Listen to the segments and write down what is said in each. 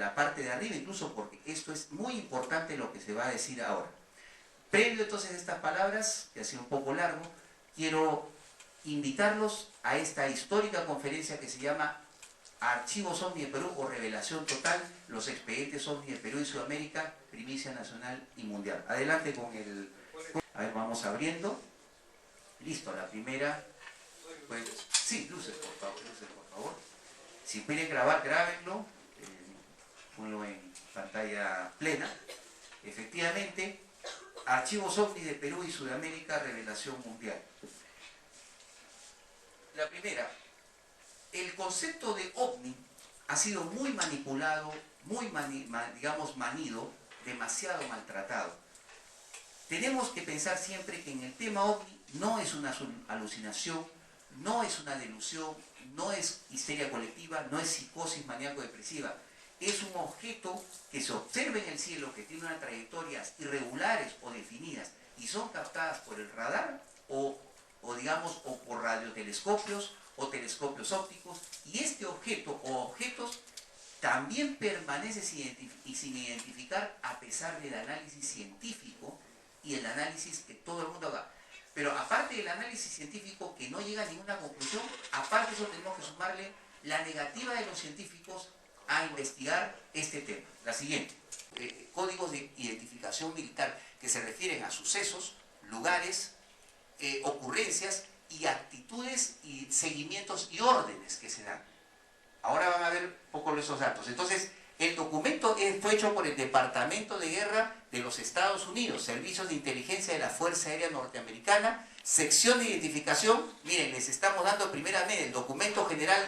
la parte de arriba, incluso porque esto es muy importante lo que se va a decir ahora. Previo entonces a estas palabras, que ha sido un poco largo, quiero invitarlos a esta histórica conferencia que se llama Archivos OVNI de Perú o Revelación Total, los expedientes OVNI de Perú y Sudamérica, primicia nacional y mundial. Adelante con el... A ver, vamos abriendo. Listo, la primera. Pues, sí, luces por favor. Si quieren grabar, grábenlo. Ponlo en pantalla plena. Efectivamente, Archivos OVNI de Perú y Sudamérica, revelación mundial. La primera, el concepto de OVNI ha sido muy manipulado, muy digamos manido, demasiado maltratado. Tenemos que pensar siempre que en el tema OVNI no es una alucinación, no es una delusión, no es histeria colectiva, no es psicosis maníaco-depresiva. Es un objeto que se observa en el cielo, que tiene unas trayectorias irregulares o definidas y son captadas por el radar o por radiotelescopios o telescopios ópticos, y este objeto o objetos también permanece sin identificar a pesar del análisis científico y el análisis que todo el mundo haga. Pero aparte del análisis científico que no llega a ninguna conclusión, aparte de eso tenemos que sumarle la negativa de los científicos a investigar este tema. La siguiente, códigos de identificación militar que se refieren a sucesos, lugares, ocurrencias y actitudes y seguimientos y órdenes que se dan. Ahora van a ver un poco esos datos. Entonces, el documento fue hecho por el Departamento de Guerra de los Estados Unidos, Servicios de Inteligencia de la Fuerza Aérea Norteamericana, sección de identificación. Miren, les estamos dando primeramente el documento general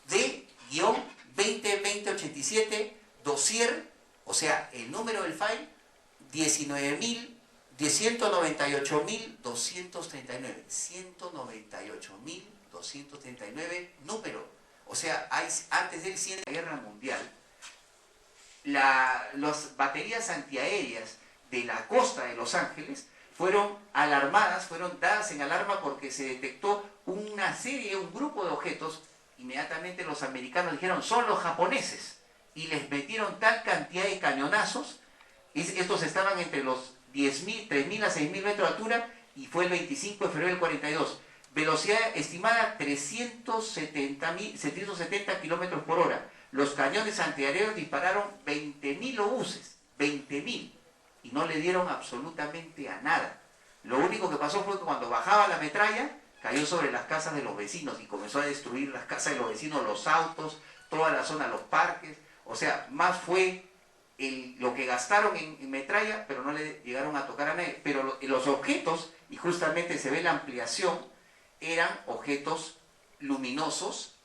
D-202087, dossier, o sea, el número del file, 198.239, 198.239 número. O sea, antes del 100 de la Guerra Mundial, las baterías antiaéreas de la costa de Los Ángeles fueron alarmadas, fueron dadas en alarma porque se detectó un grupo de objetos. Inmediatamente los americanos dijeron, son los japoneses, y les metieron tal cantidad de cañonazos. Estos estaban entre los 3.000 a 6.000 metros de altura, y fue el 25 de febrero del 42. Velocidad estimada 770 kilómetros por hora. Los cañones antiaéreos dispararon 20.000 obuses, 20.000, y no le dieron absolutamente a nada. Lo único que pasó fue que cuando bajaba la metralla, cayó sobre las casas de los vecinos y comenzó a destruir las casas de los vecinos, los autos, toda la zona, los parques. O sea, más fue lo que gastaron en metralla, pero no le llegaron a tocar a nadie. Pero los objetos, y justamente se ve la ampliación, eran objetos luminosos,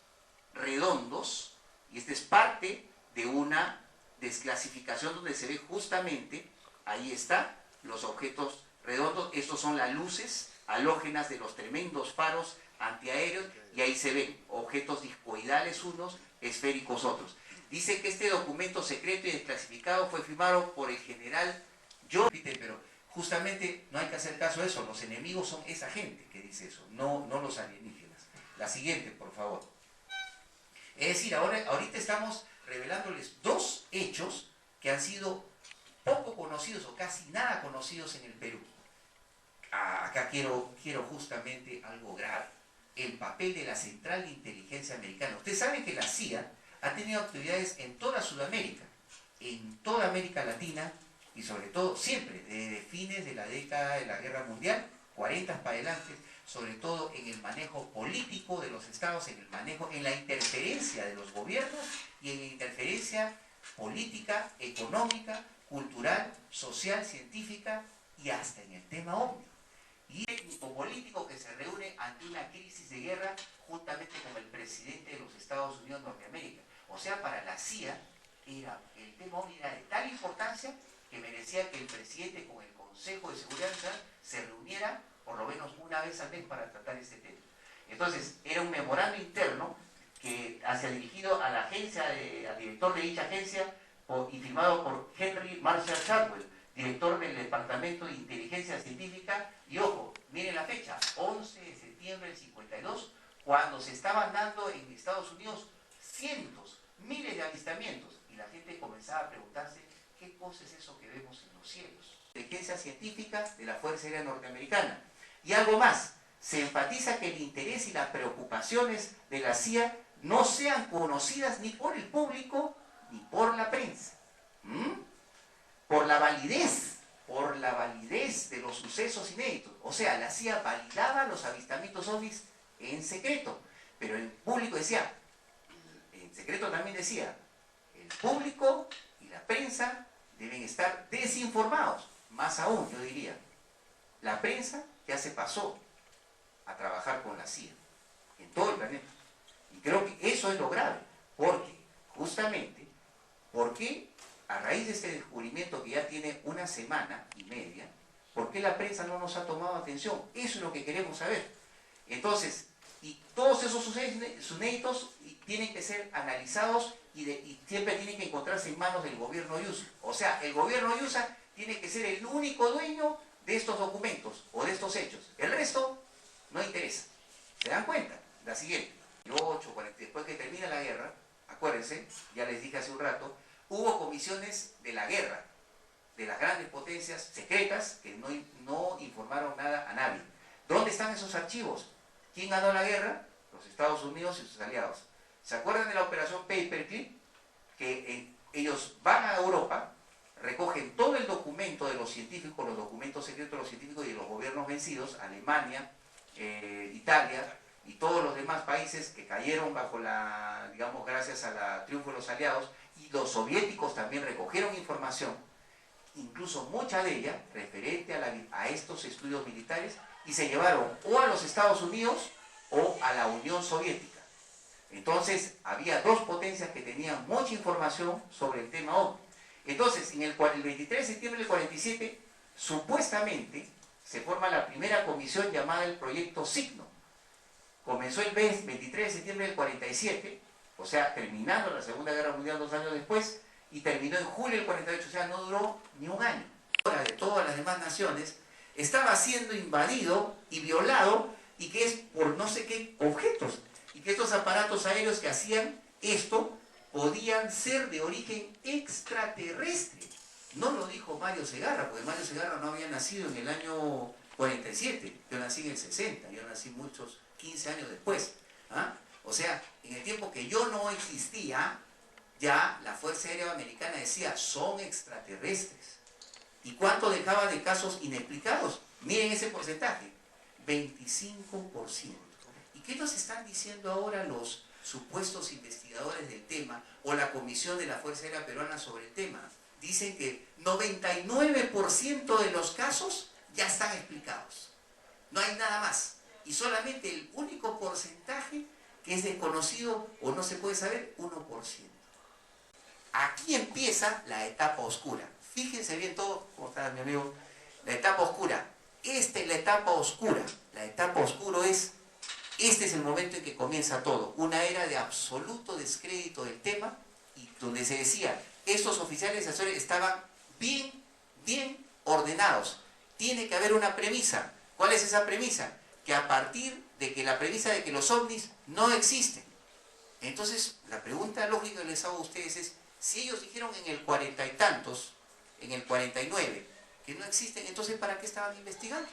redondos, y esta es parte de una desclasificación donde se ve justamente, ahí está, los objetos redondos. Estos son las luces halógenas de los tremendos faros antiaéreos, y ahí se ven objetos discoidales unos, esféricos otros. Dice que este documento secreto y desclasificado fue firmado por el general John, pero justamente no hay que hacer caso a eso. Los enemigos son esa gente que dice eso, no los alienígenas. La siguiente, por favor. Es decir, ahorita estamos revelándoles dos hechos que han sido poco conocidos o casi nada conocidos en el Perú. Acá quiero justamente algo grave. El papel de la Central de Inteligencia Americana. Ustedes saben que la CIA ha tenido actividades en toda Sudamérica, en toda América Latina, y sobre todo siempre, desde fines de la década de la Guerra Mundial, 40 para adelante, sobre todo en el manejo político de los estados, en la interferencia de los gobiernos y en la interferencia política, económica, cultural, social, científica y hasta en el tema OVNI. Y técnico político que se reúne ante una crisis de guerra juntamente con el presidente de los Estados Unidos de Norteamérica. O sea, para la CIA el tema OVNI era de tal importancia que merecía que el presidente con el Consejo de Seguridad Nacional se reuniera por lo menos una vez al mes para tratar este tema. Entonces, era un memorando interno que hacia dirigido a la agencia, al director de dicha agencia, y firmado por Henry Marshall Chadwell, director del Departamento de Inteligencia Científica. Y ojo, miren la fecha, 11 de septiembre del 52, cuando se estaban dando en Estados Unidos cientos, miles de avistamientos, y la gente comenzaba a preguntarse qué cosa es eso que vemos en los cielos. Inteligencia científica de la Fuerza Aérea Norteamericana. Y algo más, se enfatiza que el interés y las preocupaciones de la CIA no sean conocidas ni por el público ni por la prensa. Por la validez de los sucesos inéditos. O sea, la CIA validaba los avistamientos ovnis en secreto, pero el público decía, en secreto también decía, el público y la prensa deben estar desinformados. Más aún, yo diría, la prensa ya se pasó a trabajar con la CIA en todo el planeta. Y creo que eso es lo grave, porque justamente, porque a raíz de este descubrimiento que ya tiene una semana y media, ¿por qué la prensa no nos ha tomado atención? Eso es lo que queremos saber. Entonces, y todos esos sucesos inéditos tienen que ser analizados y siempre tienen que encontrarse en manos del gobierno USA. O sea, el gobierno USA tiene que ser el único dueño de estos documentos o de estos hechos. El resto no interesa. ¿Se dan cuenta? La siguiente. 40, después que termina la guerra, acuérdense, ya les dije hace un rato, hubo comisiones de la guerra, de las grandes potencias secretas que no informaron nada a nadie. ¿Dónde están esos archivos? ¿Quién ganó la guerra? Los Estados Unidos y sus aliados. ¿Se acuerdan de la operación Paperclip? Que ellos van a Europa, recogen todo el documento de los científicos, los documentos secretos de los científicos y de los gobiernos vencidos, Alemania, Italia y todos los demás países que cayeron bajo la, digamos, gracias al triunfo de los aliados, y los soviéticos también recogieron información, incluso mucha de ella referente a estos estudios militares, y se llevaron o a los Estados Unidos o a la Unión Soviética. Entonces había dos potencias que tenían mucha información sobre el tema OVNI. Entonces, el 23 de septiembre del 47, supuestamente se forma la primera comisión llamada el Proyecto Signo. Comenzó el 23 de septiembre del 47, o sea, terminando la Segunda Guerra Mundial 2 años después, y terminó en julio del 48, o sea, no duró ni un año. De todas las demás naciones, estaba siendo invadido y violado, y que es por no sé qué objetos, y que estos aparatos aéreos que hacían esto podían ser de origen extraterrestre. No lo dijo Mario Segarra, porque Mario Segarra no había nacido en el año 47, yo nací en el 60, yo nací muchos 15 años después. O sea, en el tiempo que yo no existía, ya la Fuerza Aérea Americana decía, son extraterrestres. ¿Y cuánto dejaba de casos inexplicados? Miren ese porcentaje, 25%. ¿Y qué nos están diciendo ahora los supuestos investigadores del tema o la Comisión de la Fuerza Aérea Peruana sobre el tema? Dicen que 99% de los casos ya están explicados. No hay nada más. Y solamente el único porcentaje que es desconocido o no se puede saber, 1%. Aquí empieza la etapa oscura. Fíjense bien todo, ¿cómo está mi amigo? La etapa oscura. Esta es la etapa oscura. La etapa oscura es, este es el momento en que comienza todo. Una era de absoluto descrédito del tema, y donde se decía, estos oficiales asesores estaban bien ordenados. Tiene que haber una premisa. ¿Cuál es esa premisa? Que a partir de que la premisa de que los ovnis no existen. Entonces, la pregunta lógica que les hago a ustedes es, si ellos dijeron en el 40 y tantos, en el 49, que no existen, entonces ¿para qué estaban investigando?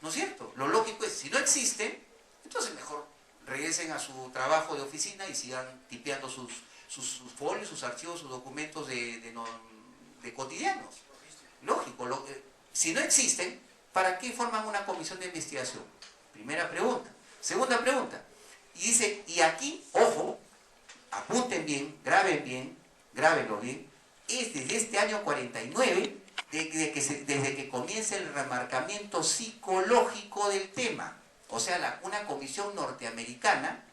¿No es cierto? Lo lógico es, si no existen, entonces mejor regresen a su trabajo de oficina y sigan tipeando sus folios, sus archivos, sus documentos de cotidianos. Lógico, si no existen, ¿para qué forman una comisión de investigación? Primera pregunta. Segunda pregunta. Y dice, y aquí, ojo, apunten bien, grábenlo bien, es desde este año 49, desde que comienza el remarcamiento psicológico del tema. O sea, una comisión norteamericana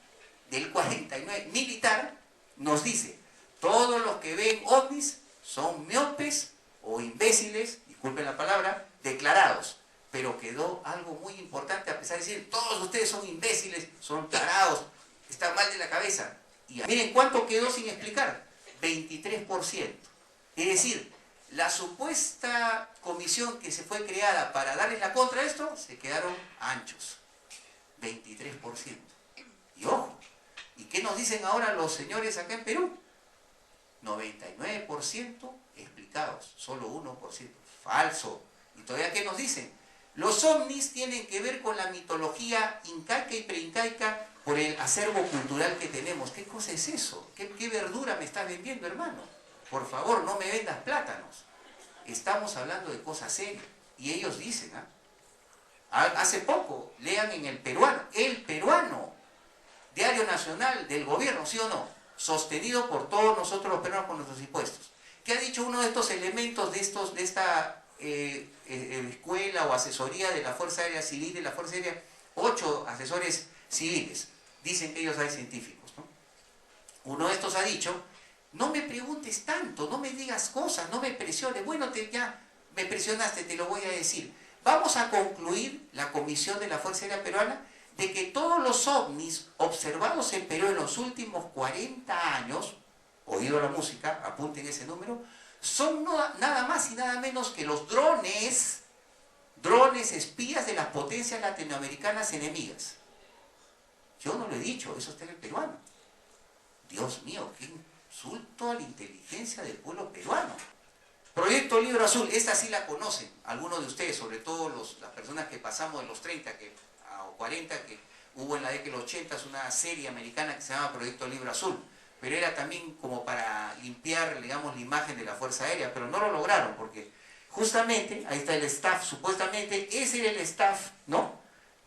del 49, militar, nos dice, todos los que ven ovnis son miopes o imbéciles, disculpen la palabra, declarados. Pero quedó algo muy importante, a pesar de decir, todos ustedes son imbéciles, son tarados, están mal de la cabeza. Y miren cuánto quedó sin explicar, 23%. Es decir, la supuesta comisión que se fue creada para darles la contra a esto, se quedaron anchos, 23%. Y ojo, ¿y qué nos dicen ahora los señores acá en Perú? 99% explicados, solo 1% falso. ¿Y todavía qué nos dicen? Los ovnis tienen que ver con la mitología incaica y preincaica por el acervo cultural que tenemos. ¿Qué cosa es eso? ¿Qué verdura me estás vendiendo, hermano? Por favor, no me vendas plátanos. Estamos hablando de cosas serias. Y ellos dicen, hace poco, lean en El Peruano, diario nacional del gobierno, ¿sí o no? Sostenido por todos nosotros los peruanos con nuestros impuestos. ¿Qué ha dicho uno de estos elementos de esta escuela o asesoría de la Fuerza Aérea Civil, de la Fuerza Aérea? 8 asesores civiles. Dicen que ellos hay científicos, ¿no? Uno de estos ha dicho: no me preguntes tanto, no me digas cosas, no me presiones. Bueno, ya me presionaste, te lo voy a decir. Vamos a concluir la comisión de la Fuerza Aérea Peruana de que todos los ovnis observados en Perú en los últimos 40 años, oído la música, apunten ese número, son nada más y nada menos que los drones espías de las potencias latinoamericanas enemigas. Yo no lo he dicho, eso está en El Peruano. Dios mío, qué insulto a la inteligencia del pueblo peruano. Proyecto Libro Azul, esta sí la conocen, algunos de ustedes, sobre todo las personas que pasamos de los 30 o 40, que hubo en la década de los 80 una serie americana que se llama Proyecto Libro Azul, pero era también como para limpiar, digamos, la imagen de la Fuerza Aérea, pero no lo lograron, porque justamente, ahí está el staff, supuestamente, ese era el staff, ¿no?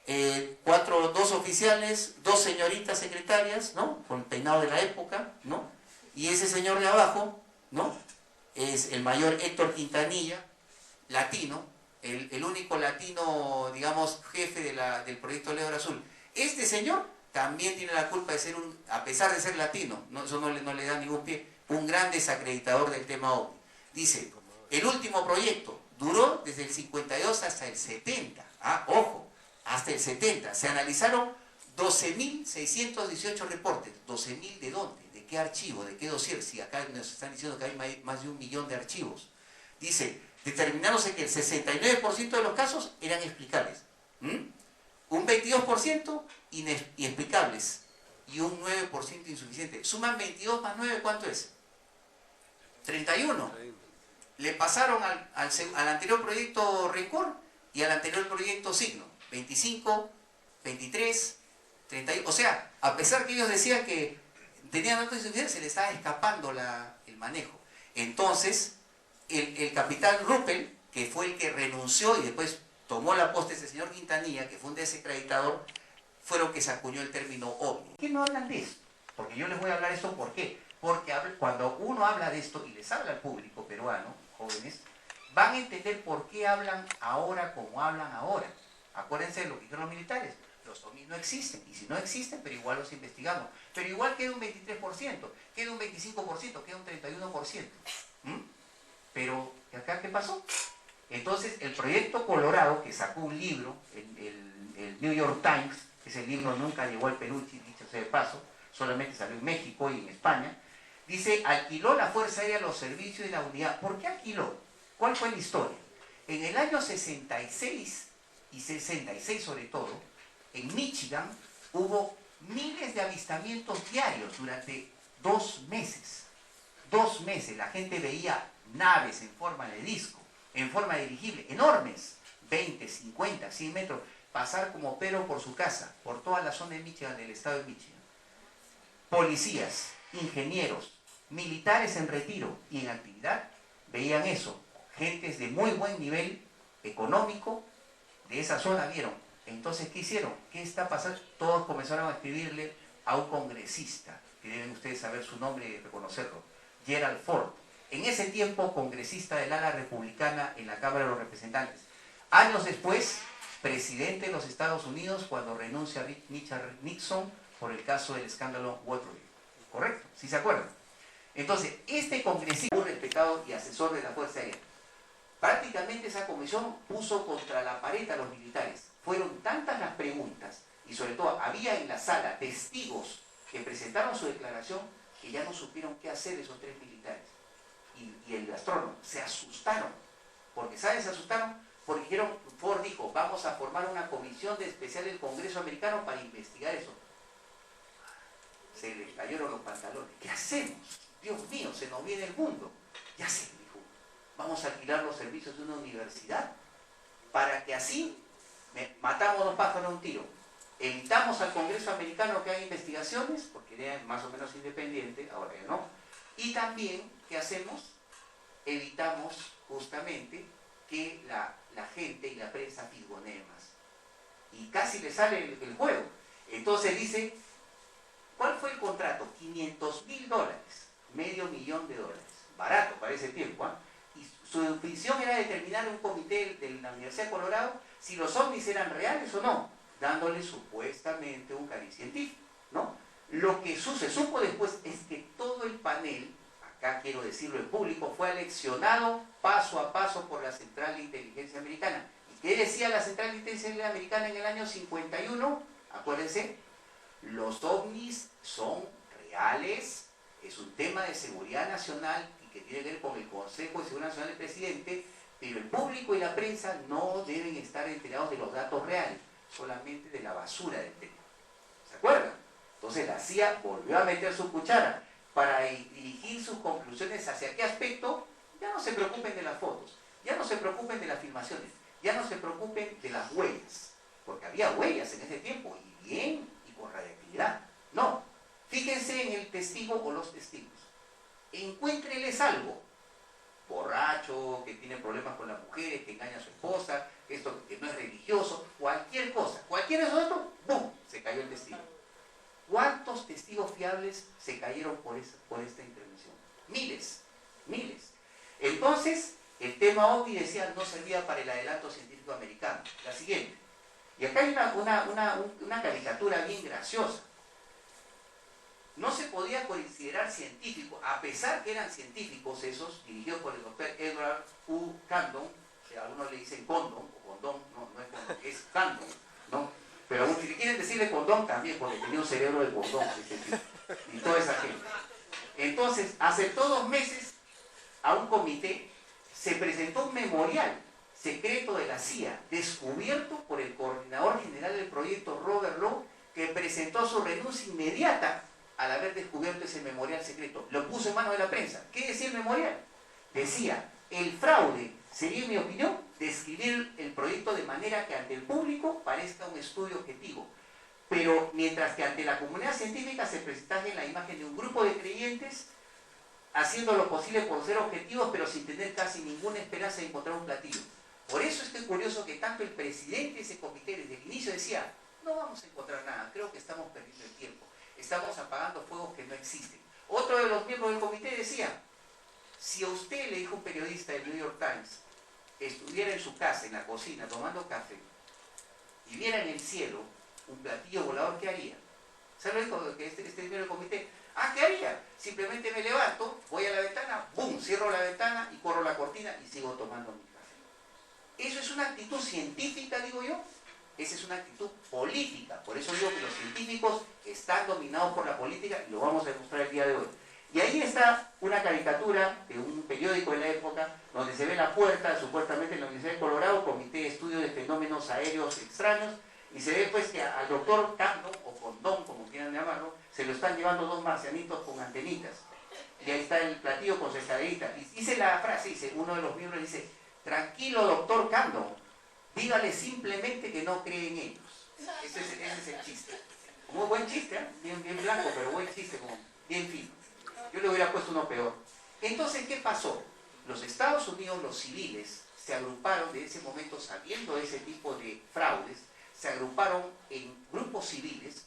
2 oficiales, 2 señoritas secretarias, ¿no? Con el peinado de la época, ¿no? Y ese señor de abajo, ¿no? Es el mayor Héctor Quintanilla, latino, el único latino, digamos, jefe del proyecto Libro Azul. Este señor también tiene la culpa de ser a pesar de ser latino, eso no le da ningún pie, un gran desacreditador del tema OVNI. Dice, el último proyecto duró desde el 52 hasta el 70, ojo, hasta el 70, se analizaron 12.618 reportes. ¿12.000 de dónde? ¿De qué archivo? ¿De qué dossier? Si acá nos están diciendo que hay más de 1 millón de archivos. Dice, determinándose que el 69% de los casos eran explicables, un 22% inexplicables y un 9% insuficiente. Suman 22 más 9, ¿cuánto es? 31. Le pasaron al anterior proyecto Rencor y al anterior proyecto Signo. 25, 23, 31. O sea, a pesar que ellos decían que tenían datos insuficientes, se les estaba escapando el manejo. Entonces, el capitán Ruppel, que fue el que renunció y después tomó la posta ese señor Quintanilla, que fue un desacreditador, fueron que se acuñó el término OVNI. ¿Por qué no hablan de esto? Porque yo les voy a hablar de esto, ¿por qué? Porque cuando uno habla de esto y les habla al público peruano, jóvenes, van a entender por qué hablan ahora como hablan ahora. Acuérdense de lo que dijeron los militares. Los ovnis no existen, y si no existen, pero igual los investigamos. Pero igual queda un 23%, queda un 25%, queda un 31%. Pero, ¿acá qué pasó? Entonces, el proyecto Colorado, que sacó un libro, el New York Times, ese libro nunca llegó al Perú, dicho sea de paso, solamente salió en México y en España, dice, alquiló la Fuerza Aérea los servicios de la unidad. ¿Por qué alquiló? ¿Cuál fue la historia? En el año 66 y 66 sobre todo, en Michigan hubo miles de avistamientos diarios durante 2 meses. 2 meses la gente veía naves en forma de disco, en forma de dirigible, enormes, 20, 50, 100 metros, pasar como pero por su casa, por toda la zona de Michigan, del estado de Michigan. Policías, ingenieros, militares en retiro y en actividad, veían eso. Gentes de muy buen nivel económico de esa zona vieron. Entonces, ¿qué hicieron? ¿Qué está pasando? Todos comenzaron a escribirle a un congresista, que deben ustedes saber su nombre y reconocerlo, Gerald Ford. En ese tiempo, congresista del ala republicana en la Cámara de los Representantes. Años después, presidente de los Estados Unidos cuando renuncia Richard Nixon por el caso del escándalo Watergate. ¿Correcto? ¿Sí se acuerdan? Entonces, este congresista, muy respetado y asesor de la Fuerza Aérea, prácticamente esa comisión puso contra la pared a los militares. Fueron tantas las preguntas y sobre todo había en la sala testigos que presentaron su declaración que ya no supieron qué hacer esos 3 militares. Y el astrónomo se asustaron. Porque, ¿saben? Se asustaron porque dijeron, Ford dijo, vamos a formar una comisión especial del Congreso americano para investigar eso. Se les cayeron los pantalones. ¿Qué hacemos? Dios mío, se nos viene el mundo. Ya sé, dijo, vamos a alquilar los servicios de una universidad para que así matamos dos pájaros de un tiro. Evitamos al Congreso americano que haga investigaciones, porque era más o menos independiente, ahora ya no. Y también, ¿qué hacemos? Evitamos justamente que la gente y la prensa fisgonee más. Y casi le sale el juego. Entonces dice, ¿cuál fue el contrato? $500.000, $500.000. Barato para ese tiempo, ¿eh? Y su función era determinar un comité de la Universidad de Colorado si los ovnis eran reales o no, dándole supuestamente un cariz científico, ¿no? Lo que se supo después es que todo el panel, acá quiero decirlo en público, fue aleccionado paso a paso por la Central de Inteligencia Americana. ¿Y qué decía la Central de Inteligencia Americana en el año 51? Acuérdense, los ovnis son reales, es un tema de seguridad nacional y que tiene que ver con el Consejo de Seguridad Nacional del Presidente, pero el público y la prensa no deben estar enterados de los datos reales, solamente de la basura del tema. ¿Se acuerdan? Entonces la CIA volvió a meter su cuchara para dirigir sus conclusiones hacia qué aspecto. Ya no se preocupen de las fotos, ya no se preocupen de las filmaciones, ya no se preocupen de las huellas, porque había huellas en ese tiempo, y bien, y con radiactividad. No, fíjense en el testigo o los testigos. Encuéntrenles algo. Borracho, que tiene problemas con las mujeres, que engaña a su esposa, que no es religioso, cualquier cosa, cualquier de esos, ¡bum!, se cayó el testigo. ¿Cuántos testigos fiables se cayeron por esta intervención? Miles, miles. Entonces, el tema OVNI, decía, no servía para el adelanto científico americano. La siguiente. Y acá hay una caricatura bien graciosa. No se podía considerar científico, a pesar que eran científicos esos, dirigidos por el doctor Edward U. Condon, que algunos le dicen Condon, o Condon, no es Condon, es Condon, ¿no? Pero si quieren decirle Condon también, porque tenía un cerebro de condón, y toda esa gente. Entonces, hace 2 meses, a un comité se presentó un memorial secreto de la CIA, descubierto por el coordinador general del proyecto, Robert Lowe, que presentó su renuncia inmediata al haber descubierto ese memorial secreto. Lo puso en manos de la prensa. ¿Qué decía el memorial? Decía, el fraude sería, en mi opinión, describir el proyecto de manera que ante el público parezca un estudio objetivo, pero mientras que ante la comunidad científica se presentaje la imagen de un grupo de creyentes haciendo lo posible por ser objetivos, pero sin tener casi ninguna esperanza de encontrar un platillo. Por eso es que es curioso que tanto el presidente de ese comité desde el inicio decía, no vamos a encontrar nada, creo que estamos perdiendo el tiempo, estamos apagando fuegos que no existen. Otro de los miembros del comité decía, si a usted, le dijo un periodista del New York Times, estuviera en su casa, en la cocina, tomando café, y viera en el cielo un platillo volador, ¿qué haría? ¿Sabe lo dijo que este miembro del comité? ¿Qué haría? Simplemente me levanto, voy a la ventana, ¡bum!, cierro la ventana y corro la cortina y sigo tomando mi café. ¿Eso es una actitud científica, digo yo? Esa es una actitud política. Por eso digo que los científicos están dominados por la política y lo vamos a demostrar el día de hoy. Y ahí está una caricatura de un periódico de la época donde se ve la puerta, supuestamente en la Universidad de Colorado, Comité de Estudio de Fenómenos Aéreos Extraños, y se ve pues que al doctor Condon, o Condón, como quieran llamarlo, se lo están llevando 2 marcianitos con antenitas. Y ahí está el platillo con su escalerita. Y dice la frase, dice, uno de los miembros dice, tranquilo doctor Condon, dígale simplemente que no cree en ellos. Ese es el chiste. Muy buen chiste, ¿eh? Bien blanco, pero buen chiste, como bien fino. Yo le hubiera puesto uno peor. Entonces, ¿qué pasó? Los Estados Unidos, los civiles, se agruparon de ese momento, sabiendo de ese tipo de fraudes, se agruparon en grupos civiles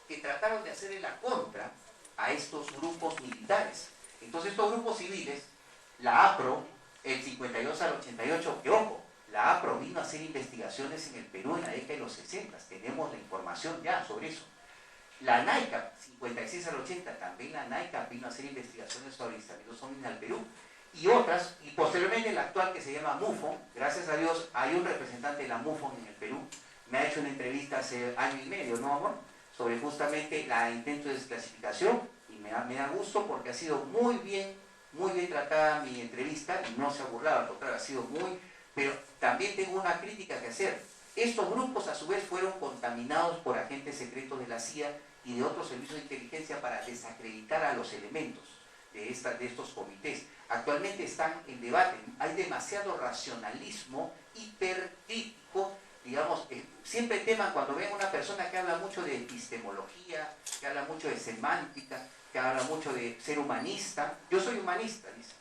que trataron de hacerle la contra a estos grupos militares. Entonces, estos grupos civiles, la APRO, el 52 al 88, que ojo, la APRO vino a hacer investigaciones en el Perú en la década de los 60, tenemos la información ya sobre eso. La NICAP, 56 al 80, también la NICAP vino a hacer investigaciones sobre avistamientos ovnis al Perú. Y otras, y posteriormente la actual que se llama MUFON, gracias a Dios hay un representante de la MUFON en el Perú, me ha hecho una entrevista hace 1 año y medio, ¿no, amor?, sobre justamente la intento de desclasificación, y me da gusto porque ha sido muy bien tratada mi entrevista y no se ha burlado, al contrario, ha sido muy... Pero también tengo una crítica que hacer. Estos grupos a su vez fueron contaminados por agentes secretos de la CIA y de otros servicios de inteligencia para desacreditar a los elementos. de estos comités. Actualmente están en debate, hay demasiado racionalismo hipercrítico, digamos, siempre teman cuando ven una persona que habla mucho de epistemología, que habla mucho de semántica, que habla mucho de ser humanista. Yo soy humanista, dice.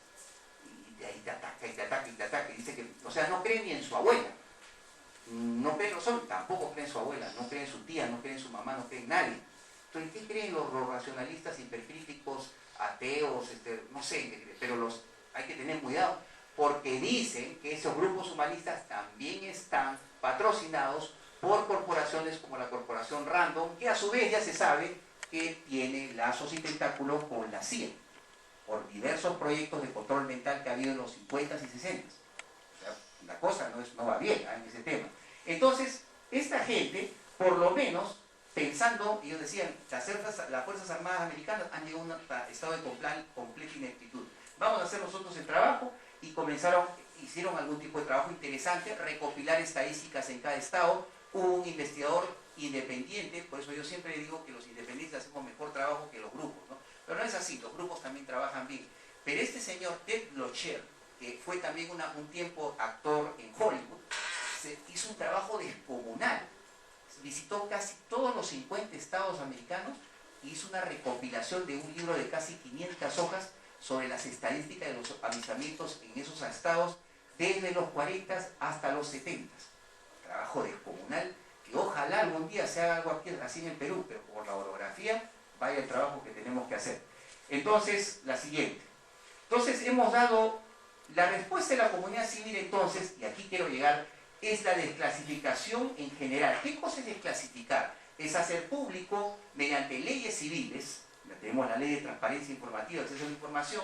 Y de ahí te ataca, y te ataca, y te ataca, y dice que, o sea, no cree ni en su abuela. No cree en los hombres, tampoco cree en su abuela, no cree en su tía, no cree en su mamá, no cree en nadie. Entonces, ¿qué creen los racionalistas hipercríticos, ateos, no sé, pero hay que tener cuidado, porque dicen que esos grupos humanistas también están patrocinados por corporaciones como la corporación Random, que a su vez ya se sabe que tiene lazos y tentáculos con la CIA, por diversos proyectos de control mental que ha habido en los 50s y 60s. O sea, la cosa no va bien en ese tema. Entonces, esta gente, por lo menos, pensando, ellos decían, las Fuerzas Armadas Americanas han llegado a un estado de completa ineptitud. Vamos a hacer nosotros el trabajo, y hicieron algún tipo de trabajo interesante, recopilar estadísticas en cada estado. Hubo un investigador independiente, por eso yo siempre digo que los independientes hacemos mejor trabajo que los grupos, ¿no? Pero no es así, los grupos también trabajan bien. Pero este señor Ted Blocher, que fue también un tiempo actor en Hollywood, hizo un trabajo descomunal. Visitó casi todos los 50 estados americanos y hizo una recopilación de un libro de casi 500 hojas sobre las estadísticas de los avistamientos en esos estados desde los 40 hasta los 70. Trabajo descomunal, que ojalá algún día se haga algo aquí, así en el Perú, pero por la orografía, vaya el trabajo que tenemos que hacer. Entonces, la siguiente. Entonces, hemos dado la respuesta de la comunidad civil, entonces, y aquí quiero llegar, es la desclasificación en general. ¿Qué cosa es desclasificar? Es hacer público, mediante leyes civiles, tenemos la ley de transparencia informativa, acceso a la información,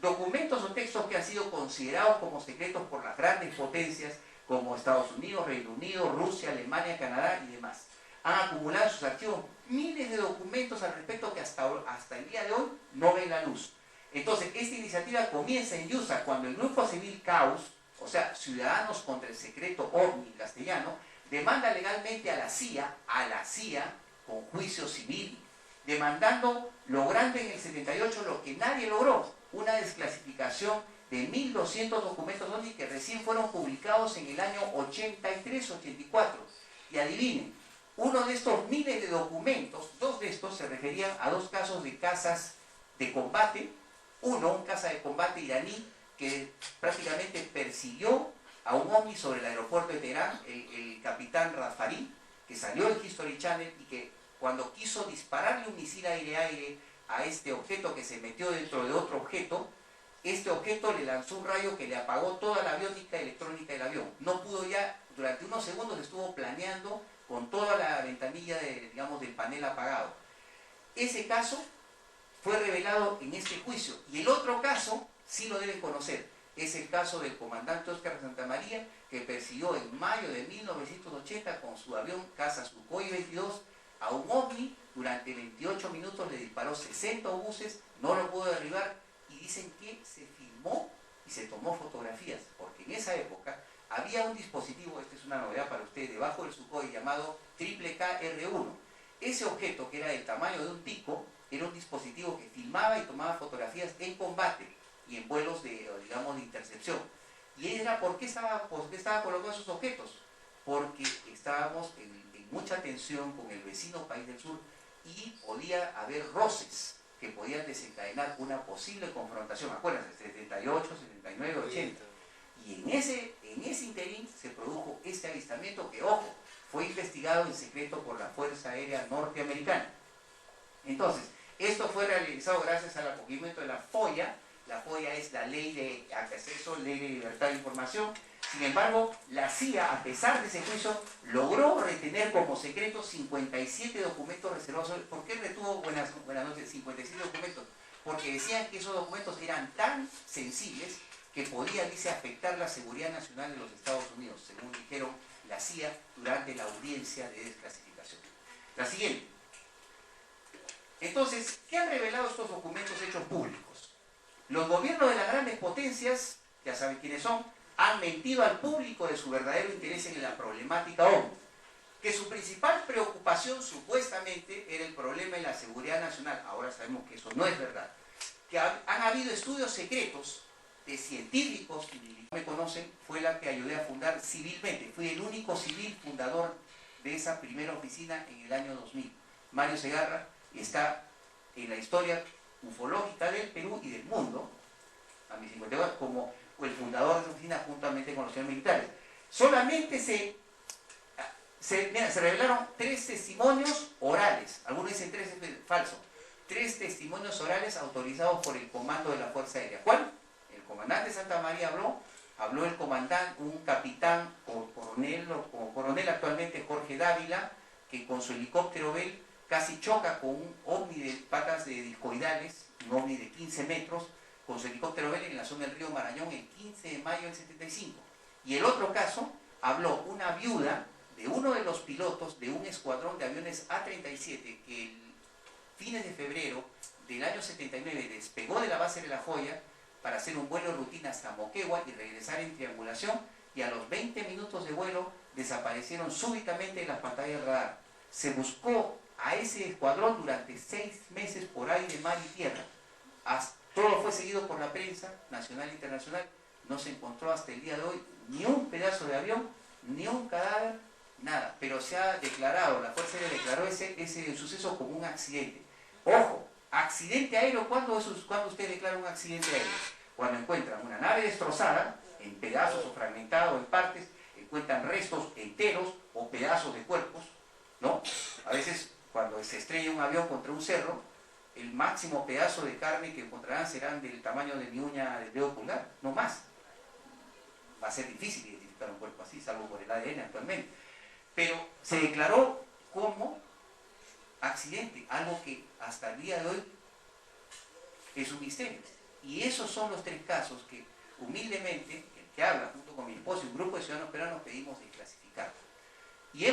documentos o textos que han sido considerados como secretos por las grandes potencias como Estados Unidos, Reino Unido, Rusia, Alemania, Canadá y demás. Han acumulado en sus archivos miles de documentos al respecto que hasta el día de hoy no ven la luz. Entonces, esta iniciativa comienza en USA cuando el grupo civil CAUS, o sea, Ciudadanos contra el Secreto OVNI en castellano, demanda legalmente a la CIA, con juicio civil, demandando, logrando en el 78 lo que nadie logró, una desclasificación de 1.200 documentos OVNI que recién fueron publicados en el año 83-84. Y adivinen, uno de estos miles de documentos, dos de estos se referían a dos casos de cazas de combate. Uno, un caza de combate iraní que prácticamente persiguió a un ovni sobre el aeropuerto de Teherán, el capitán Rafari, que salió del History Channel y que cuando quiso dispararle un misil aire-aire a este objeto que se metió dentro de otro objeto, este objeto le lanzó un rayo que le apagó toda la aviónica electrónica del avión. No pudo ya, durante unos segundos estuvo planeando con toda la ventanilla del panel apagado. Ese caso fue revelado en este juicio. Y el otro caso, sí lo deben conocer, es el caso del comandante Óscar Santamaría, que persiguió en mayo de 1980 con su avión caza Sukhoi 22 a un ovni. Durante 28 minutos le disparó 60 obuses, no lo pudo derribar, y dicen que se filmó y se tomó fotografías, porque en esa época había un dispositivo, esta es una novedad para ustedes, debajo del Sukhoi llamado KR-1. Ese objeto, que era del tamaño de un pico, era un dispositivo que filmaba y tomaba fotografías en combate y en vuelos de intercepción. Y era ¿por qué estaba colocando esos objetos? Porque estábamos en mucha tensión con el vecino país del sur y podía haber roces que podían desencadenar una posible confrontación. Acuérdense, 78, 79, 80. Y en ese interín se produjo este avistamiento que, ojo, fue investigado en secreto por la Fuerza Aérea Norteamericana. Entonces, esto fue realizado gracias al acogimiento de la FOIA. La FOIA es la Ley de Acceso, Ley de Libertad de Información. Sin embargo, la CIA, a pesar de ese juicio, logró retener como secreto 57 documentos reservados. ¿Por qué retuvo, buenas noches, 57 documentos? Porque decían que esos documentos eran tan sensibles que podían, afectar la seguridad nacional de los Estados Unidos, según dijeron la CIA durante la audiencia de desclasificación. La siguiente. Entonces, ¿qué han revelado estos documentos hechos públicos? Los gobiernos de las grandes potencias, ya saben quiénes son, han mentido al público de su verdadero interés en la problemática OVNI, que su principal preocupación supuestamente era el problema de la seguridad nacional. Ahora sabemos que eso no es verdad. que han habido estudios secretos de científicos que me conocen, fue la que ayudé a fundar civilmente. Fui el único civil fundador de esa primera oficina en el año 2000. Mario Segarra está en la historia ufológica del Perú y del mundo, a mis 52, como el fundador de esa oficina juntamente con los señores militares. Solamente se revelaron 3 testimonios orales, algunos dicen 3, es falso, 3 testimonios orales autorizados por el comando de la Fuerza Aérea. ¿Cuál? El comandante Santa María habló el comandante, un capitán o coronel actualmente, Jorge Dávila, que con su helicóptero Bell casi choca con un ovni de patas de discoidales, un ovni de 15 metros, con su helicóptero Bell en la zona del río Marañón el 15 de mayo del 75. Y el otro caso, habló una viuda de uno de los pilotos de un escuadrón de aviones A-37 que el fines de febrero del año 79 despegó de la base de La Joya para hacer un vuelo de rutina hasta Moquegua y regresar en triangulación, y a los 20 minutos de vuelo desaparecieron súbitamente en las pantallas de radar. Se buscó a ese escuadrón durante 6 meses por aire, mar y tierra. Todo fue seguido por la prensa nacional e internacional. No se encontró hasta el día de hoy ni un pedazo de avión, ni un cadáver, nada. Pero se ha declarado, la Fuerza Aérea declaró ese suceso como un accidente. Ojo, accidente aéreo, ¿cuándo usted declara un accidente aéreo? Cuando encuentran una nave destrozada, en pedazos o fragmentado en partes, encuentran restos enteros o pedazos de cuerpos, ¿no? A veces, cuando se estrella un avión contra un cerro, el máximo pedazo de carne que encontrarán serán del tamaño de mi uña del dedo pulgar, no más. Va a ser difícil identificar un cuerpo así, salvo por el ADN actualmente. Pero se declaró como accidente, algo que hasta el día de hoy es un misterio. Y esos son los 3 casos que humildemente, el que habla junto con mi esposo y un grupo de ciudadanos peruanos, pedimos desclasificar. Y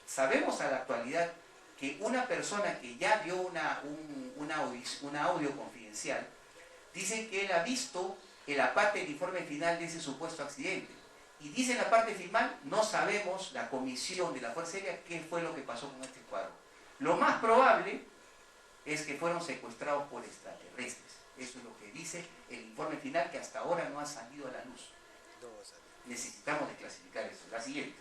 sabemos a la actualidad que una persona que ya dio un audio confidencial, dice que él ha visto en la parte del informe final de ese supuesto accidente. Y dice en la parte final, no sabemos, la comisión de la Fuerza Aérea, qué fue lo que pasó con este cuadro. Lo más probable es que fueron secuestrados por extraterrestres. Eso es lo que dice el informe final, que hasta ahora no ha salido a la luz. Necesitamos desclasificar eso. La siguiente.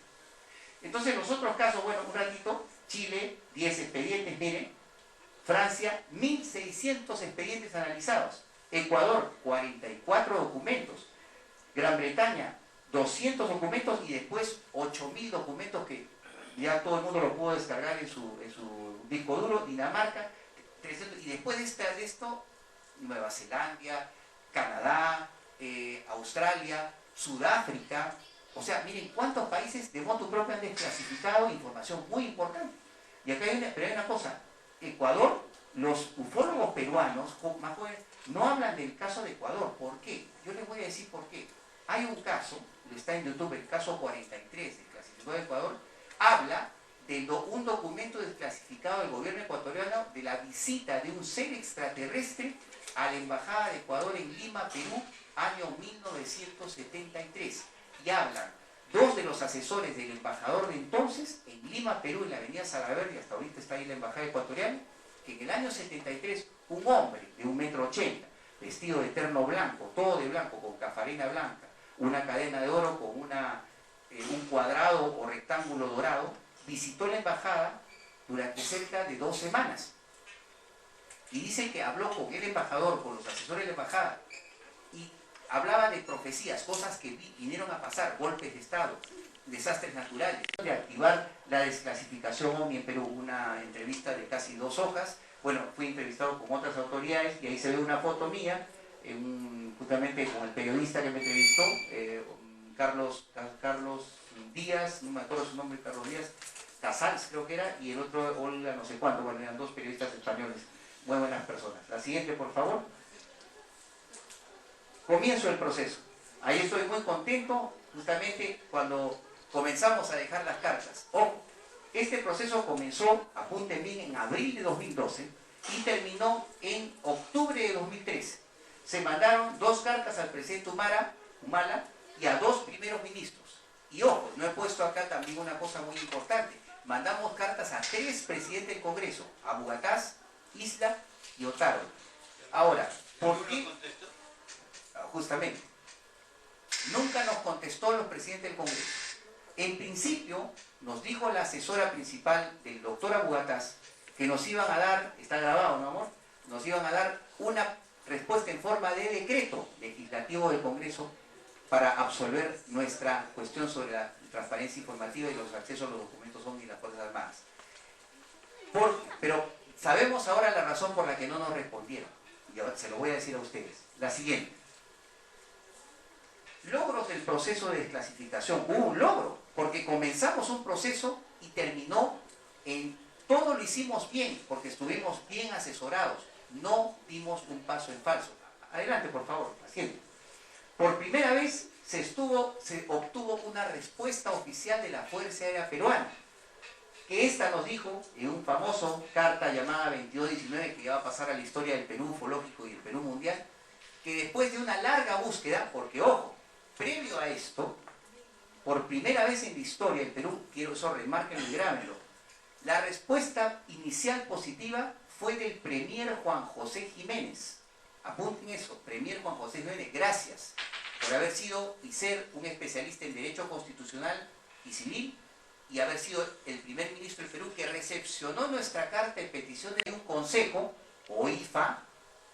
Entonces los otros casos, bueno, un ratito, Chile, 10 expedientes, miren. Francia, 1.600 expedientes analizados. Ecuador, 44 documentos. Gran Bretaña, 200 documentos y después 8.000 documentos que ya todo el mundo lo pudo descargar en su disco duro. Dinamarca, 300, y después de esto, Nueva Zelanda, Canadá, Australia, Sudáfrica. O sea, miren cuántos países de motu propio han desclasificado información muy importante. Y acá hay una cosa, Ecuador, los ufólogos peruanos, más jóvenes, no hablan del caso de Ecuador. ¿Por qué? Yo les voy a decir por qué. Hay un caso, está en YouTube, el caso 43 del clasificado de Ecuador, habla de un documento desclasificado del gobierno ecuatoriano de la visita de un ser extraterrestre a la Embajada de Ecuador en Lima, Perú, año 1973. Y hablan 2 de los asesores del embajador de entonces, en Lima, Perú, en la avenida Salaverry, hasta ahorita está ahí la Embajada Ecuatoriana, que en el año 73, un hombre de 1,80 m, vestido de terno blanco, todo de blanco, con cafarina blanca, una cadena de oro con un cuadrado o rectángulo dorado, visitó la embajada durante cerca de 2 semanas. Y dice que habló con el embajador, con los asesores de la embajada, y hablaba de profecías, cosas que vinieron a pasar, golpes de Estado, desastres naturales. De activar la desclasificación OVNI en Perú, una entrevista de casi 2 hojas. Bueno, fui entrevistado con otras autoridades y ahí se ve una foto mía, justamente con el periodista que me entrevistó, Carlos Díaz, no me acuerdo su nombre, Carlos Díaz, Casals creo que era, y el otro, Olga no sé cuánto, bueno, eran 2 periodistas españoles, muy buenas personas. La siguiente, por favor. Comienzo el proceso. Ahí estoy muy contento, justamente cuando comenzamos a dejar las cartas. Ojo, este proceso comenzó, apunten bien, en abril de 2012 y terminó en octubre de 2013. Se mandaron 2 cartas al presidente Humala y a 2 primeros ministros. Y ojo, no he puesto acá también una cosa muy importante. Mandamos cartas a 3 presidentes del Congreso, a Bugatás, Isla y Otárola. Ahora, ¿Por qué? Justamente. Nunca nos contestó los presidentes del Congreso. En principio, nos dijo la asesora principal del doctor Abugataz que nos iban a dar, está grabado, ¿no, amor? Nos iban a dar una respuesta en forma de decreto legislativo del Congreso para absolver nuestra cuestión sobre la transparencia informativa y los accesos a los documentos OVNI y las Fuerzas Armadas. Pero sabemos ahora la razón por la que no nos respondieron. Y ahora se lo voy a decir a ustedes. La siguiente. Logros del proceso de desclasificación. Hubo un logro, porque comenzamos un proceso y terminó en... Todo lo hicimos bien, porque estuvimos bien asesorados. No dimos un paso en falso. Adelante, por favor, paciente. Por primera vez se obtuvo una respuesta oficial de la Fuerza Aérea Peruana, que esta nos dijo en un famoso carta llamada 2219, que ya va a pasar a la historia del Perú ufológico y del Perú mundial, que después de una larga búsqueda, porque ojo, previo a esto, por primera vez en la historia del Perú, quiero eso remárquenlo y grábenlo, la respuesta inicial positiva fue del Premier Juan José Jiménez. Apunten eso, Premier Juan José Jiménez, gracias por haber sido y ser un especialista en Derecho Constitucional y Civil y haber sido el primer ministro del Perú que recepcionó nuestra carta de petición de un consejo, OIFA,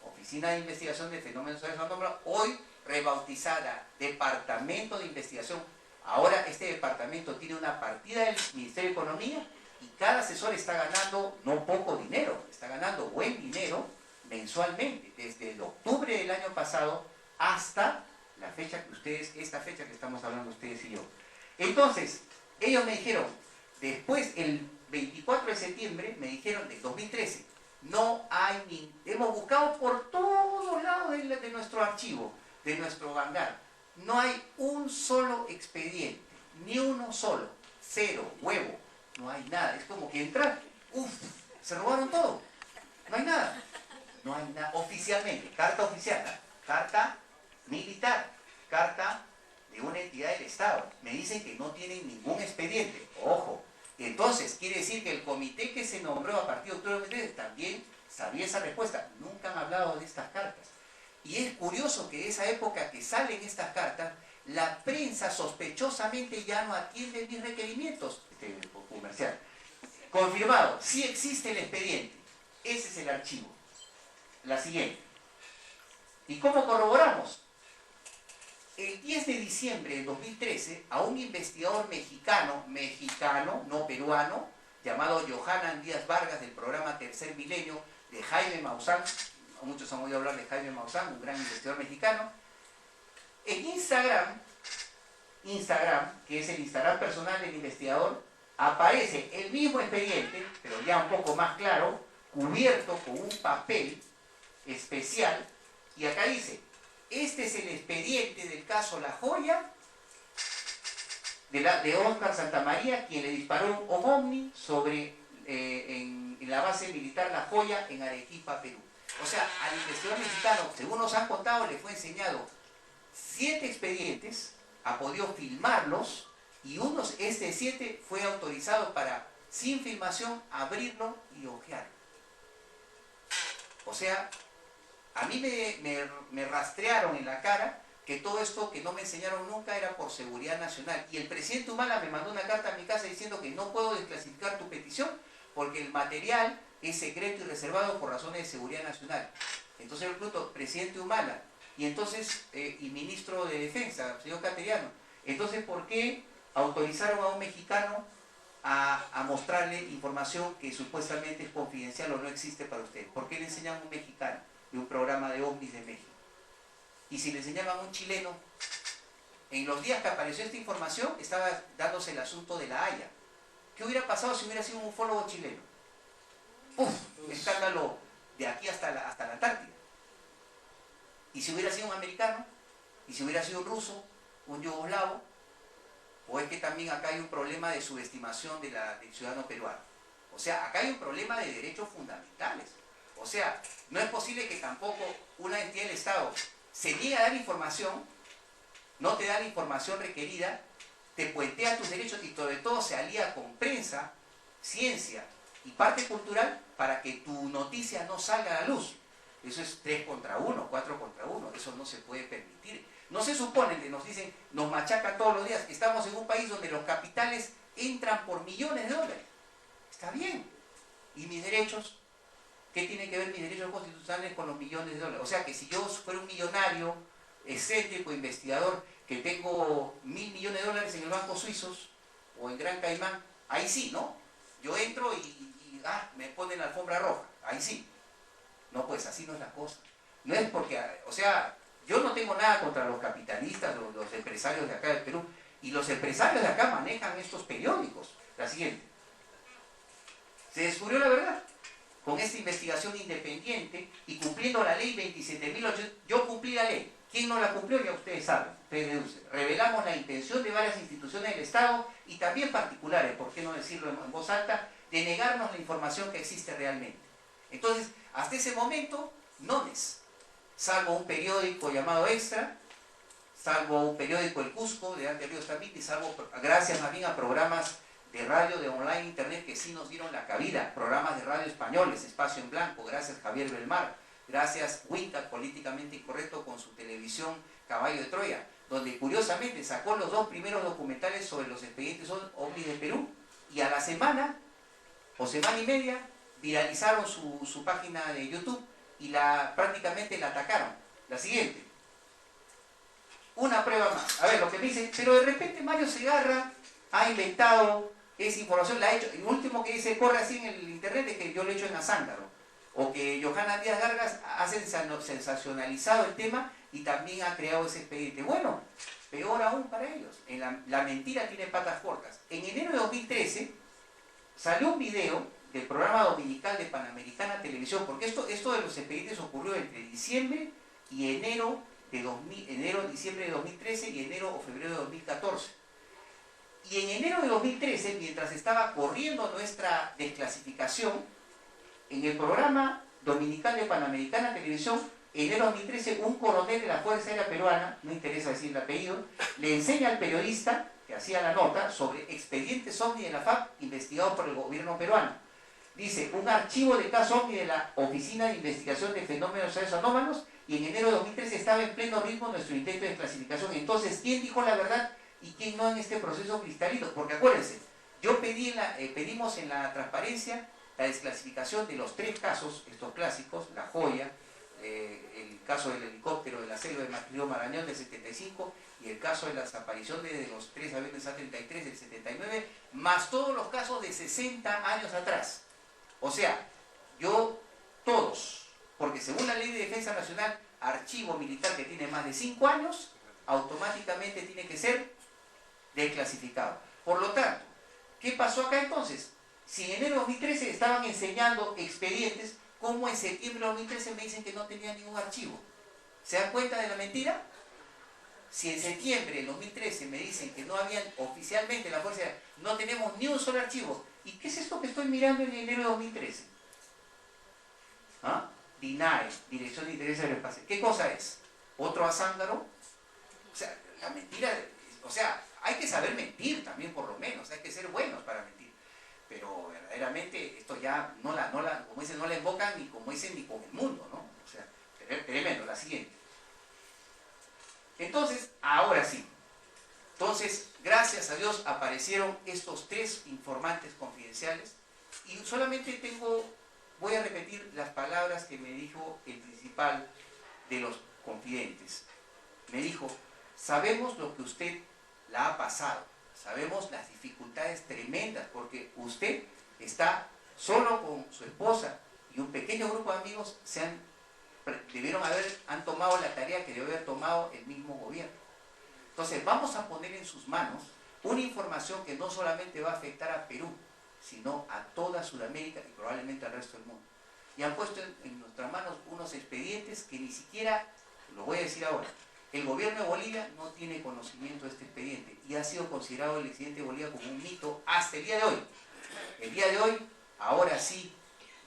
Oficina de Investigación de Fenómenos Sociales, hoy rebautizada Departamento de Investigación. Ahora este departamento tiene una partida del Ministerio de Economía y cada asesor está ganando no poco dinero, está ganando buen dinero mensualmente, desde el octubre del año pasado hasta la fecha que ustedes, esta fecha que estamos hablando ustedes y yo. Entonces, ellos me dijeron, después el 24 de septiembre, me dijeron del 2013, no hay ni... Hemos buscado por todos lados de nuestro archivo, de nuestro hangar, no hay un solo expediente, ni uno solo, cero, huevo, no hay nada. Es como que entrar, se robaron todo, no hay nada. No hay nada oficialmente, carta oficial, ¿eh? Carta militar, carta de una entidad del Estado. Me dicen que no tienen ningún expediente. Ojo, entonces quiere decir que el comité que se nombró a partir de octubre de 2013 también sabía esa respuesta. Nunca han hablado de estas cartas. Y es curioso que de esa época que salen estas cartas, la prensa sospechosamente ya no atiende mis requerimientos comercial. Confirmado, sí existe el expediente. Ese es el archivo. La siguiente. ¿Y cómo corroboramos? El 10 de diciembre de 2013, a un investigador mexicano, no peruano, llamado Johanan Díaz Vargas, del programa Tercer Milenio, de Jaime Maussan, muchos han oído hablar de Jaime Maussan, un gran investigador mexicano, en Instagram, que es el Instagram personal del investigador, aparece el mismo expediente, pero ya un poco más claro, cubierto con un papel especial, y acá dice, este es el expediente del caso La Joya, de Óscar Santamaría, quien le disparó un ovni en la base militar La Joya, en Arequipa, Perú. O sea, al investigador mexicano, según nos han contado, le fue enseñado 7 expedientes, ha podido filmarlos, y este 7 fue autorizado para, sin filmación, abrirlo y hojearlo. O sea, a mí me rastrearon en la cara que todo esto que no me enseñaron nunca era por seguridad nacional. Y el presidente Humala me mandó una carta a mi casa diciendo que no puedo desclasificar tu petición porque el material es secreto y reservado por razones de seguridad nacional. Entonces yo pregunto, presidente Humala, y entonces, y ministro de Defensa, señor Cateriano, entonces ¿por qué autorizaron a un mexicano a mostrarle información que supuestamente es confidencial o no existe para usted? ¿Por qué le enseñan a un mexicano de un programa de ovnis de México? Y si le enseñaban a un chileno, en los días que apareció esta información estaba dándose el asunto de La Haya. ¿Qué hubiera pasado si hubiera sido un ufólogo chileno? Escándalo de aquí hasta la Antártida. ¿Y si hubiera sido un americano? ¿Y si hubiera sido un ruso? ¿Un yugoslavo? ¿O es que también acá hay un problema de subestimación del ciudadano peruano? O sea, acá hay un problema de derechos fundamentales. O sea, no es posible que tampoco una entidad del Estado se niegue a dar información, no te da la información requerida, te puentea tus derechos y sobre todo se alía con prensa, ciencia y parte cultural para que tu noticia no salga a la luz. Eso es 3 contra 1, 4 contra 1. Eso no se puede permitir. No se supone que nos dicen, nos machacan todos los días. Estamos en un país donde los capitales entran por millones de dólares. Está bien. ¿Y mis derechos? ¿Qué tienen que ver mis derechos constitucionales con los millones de dólares? O sea que si yo fuera un millonario, excéntrico, investigador, que tengo 1.000 millones de dólares en el banco suizos o en Gran Caimán, ahí sí, ¿no? Yo entro y me ponen la alfombra roja. Ahí sí. No, pues así no es la cosa. No es porque, o sea, yo no tengo nada contra los capitalistas, los empresarios de acá del Perú. Y los empresarios de acá manejan estos periódicos. La siguiente. Se descubrió la verdad. Con esta investigación independiente y cumpliendo la ley 27.800, yo cumplí la ley. ¿Quién no la cumplió? Ya ustedes saben, ustedes deducen. Revelamos la intención de varias instituciones del Estado y también particulares, por qué no decirlo en voz alta, de negarnos la información que existe realmente. Entonces, hasta ese momento, nones, salvo un periódico llamado Extra, salvo un periódico El Cusco, de Ante Ríos también, y salvo, gracias más bien a programas de radio, de online, internet, que sí nos dieron la cabida, programas de radio españoles, Espacio en Blanco, gracias Javier Belmar, gracias Wincat, Políticamente Incorrecto, con su televisión Caballo de Troya, donde curiosamente sacó los 2 primeros documentales sobre los expedientes OVNI de Perú, y a la semana, o semana y media, viralizaron su página de YouTube, y prácticamente la atacaron. La siguiente. Una prueba más. A ver, lo que me dice, pero de repente Mario Segarra ha inventado esa información, la ha hecho. El último que dice, corre así en el internet, es que yo lo he hecho en Azángaro. O que Johanna Díaz Gargas ha sensacionalizado el tema y también ha creado ese expediente. Bueno, peor aún para ellos. La mentira tiene patas cortas. En enero de 2013 salió un video del programa dominical de Panamericana Televisión, porque esto de los expedientes ocurrió entre diciembre y diciembre de 2013 y enero o febrero de 2014. Y en enero de 2013, mientras estaba corriendo nuestra desclasificación, en el programa dominical de Panamericana Televisión, en enero de 2013, un coronel de la Fuerza Aérea Peruana, no interesa decir el apellido, le enseña al periodista que hacía la nota sobre expedientes OVNI de la FAP investigados por el gobierno peruano. Dice, un archivo de caso OVNI de la Oficina de Investigación de Fenómenos Anómalos, y en enero de 2013 estaba en pleno ritmo nuestro intento de desclasificación. Entonces, ¿quién dijo la verdad y quién no en este proceso cristalino? Porque acuérdense, pedimos en la transparencia la desclasificación de los 3 casos, estos clásicos, La Joya, el caso del helicóptero de la selva de Río Marañón del 75 y el caso de la desaparición de los 3 aviones A-33 del 79, más todos los casos de 60 años atrás. O sea, todos, porque según la Ley de Defensa Nacional, archivo militar que tiene más de 5 años, automáticamente tiene que ser desclasificado. Por lo tanto, ¿qué pasó acá entonces? Si en enero de 2013 estaban enseñando expedientes, ¿cómo en septiembre de 2013 me dicen que no tenía ningún archivo? ¿Se dan cuenta de la mentira? Si en septiembre de 2013 me dicen que no habían oficialmente la Fuerza Aérea, no tenemos ni un solo archivo. ¿Y qué es esto que estoy mirando en enero de 2013? ¿Ah? DINAE, Dirección de Intereses Aeroespaciales. ¿Qué cosa es? ¿Otro Azángaro? O sea, la mentira, o sea, hay que saber mentir también por lo menos, hay que ser buenos para mentir. Pero verdaderamente esto ya como dicen, no la invocan ni como dicen ni con el mundo, ¿no? O sea, tremendo. La siguiente. Entonces, ahora sí. Entonces, gracias a Dios aparecieron estos 3 informantes confidenciales y solamente voy a repetir las palabras que me dijo el principal de los confidentes. Me dijo, sabemos lo que usted la ha pasado, sabemos las dificultades tremendas porque usted está solo con su esposa y un pequeño grupo de amigos han tomado la tarea que debe haber tomado el mismo gobierno. Entonces vamos a poner en sus manos una información que no solamente va a afectar a Perú, sino a toda Sudamérica y probablemente al resto del mundo. Y han puesto en nuestras manos unos expedientes que ni siquiera, lo voy a decir ahora, el gobierno de Bolivia no tiene conocimiento de este expediente y ha sido considerado el expediente de Bolivia como un mito hasta el día de hoy. El día de hoy, ahora sí,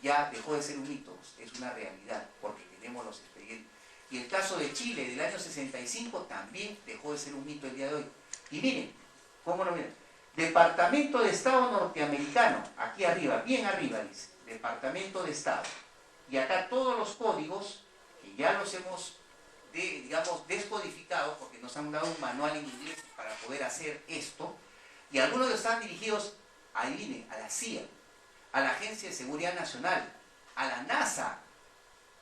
ya dejó de ser un mito, es una realidad, porque tenemos los expedientes. Y el caso de Chile del año 65 también dejó de ser un mito el día de hoy. Y miren, ¿cómo lo miren? Departamento de Estado norteamericano, aquí arriba, bien arriba dice, Departamento de Estado. Y acá todos los códigos que ya los hemos, digamos, descodificado, porque nos han dado un manual en inglés para poder hacer esto, y algunos de ellos están dirigidos, adivinen, a la CIA, a la Agencia de Seguridad Nacional, a la NASA,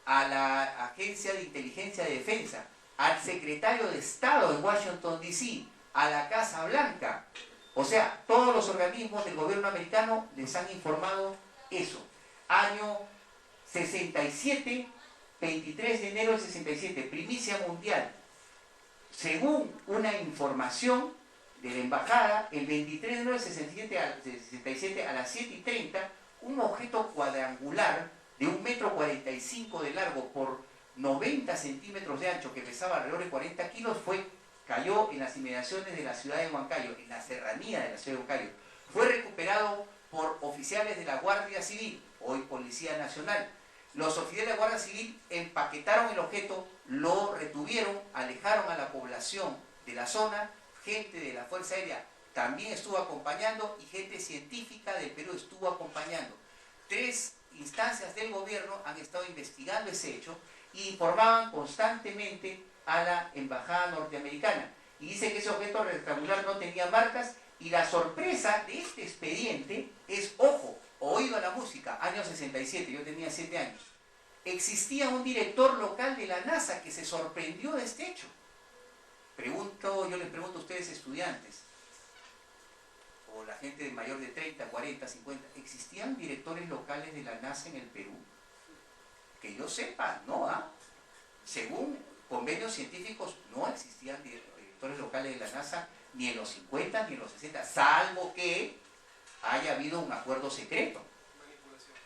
a la Agencia de Inteligencia de Defensa, al Secretario de Estado en Washington, D.C., a la Casa Blanca. O sea, todos los organismos del gobierno americano les han informado eso. Año 67, 23 de enero del 67, primicia mundial. Según una información de la embajada, el 23 de enero del 67 a las 7:30, un objeto cuadrangular de 1,45 m de largo por 90 centímetros de ancho, que pesaba alrededor de 40 kilos, cayó en las inmediaciones de la ciudad de Huancayo, en la serranía de la ciudad de Huancayo. Fue recuperado por oficiales de la Guardia Civil, hoy Policía Nacional. Los oficiales de la Guardia Civil empaquetaron el objeto, lo retuvieron, alejaron a la población de la zona, gente de la Fuerza Aérea también estuvo acompañando y gente científica del Perú estuvo acompañando. 3 instancias del gobierno han estado investigando ese hecho y informaban constantemente a la embajada norteamericana. Y dice que ese objeto rectangular no tenía marcas, y la sorpresa de este expediente es, ojo, oído a la música, año 67, yo tenía 7 años. Existía un director local de la NASA que se sorprendió de este hecho. Yo les pregunto a ustedes, estudiantes, o la gente de mayor de 30, 40, 50, ¿existían directores locales de la NASA en el Perú? Que yo sepa, no, según convenios científicos no existían directores locales de la NASA ni en los 50 ni en los 60, salvo que haya habido un acuerdo secreto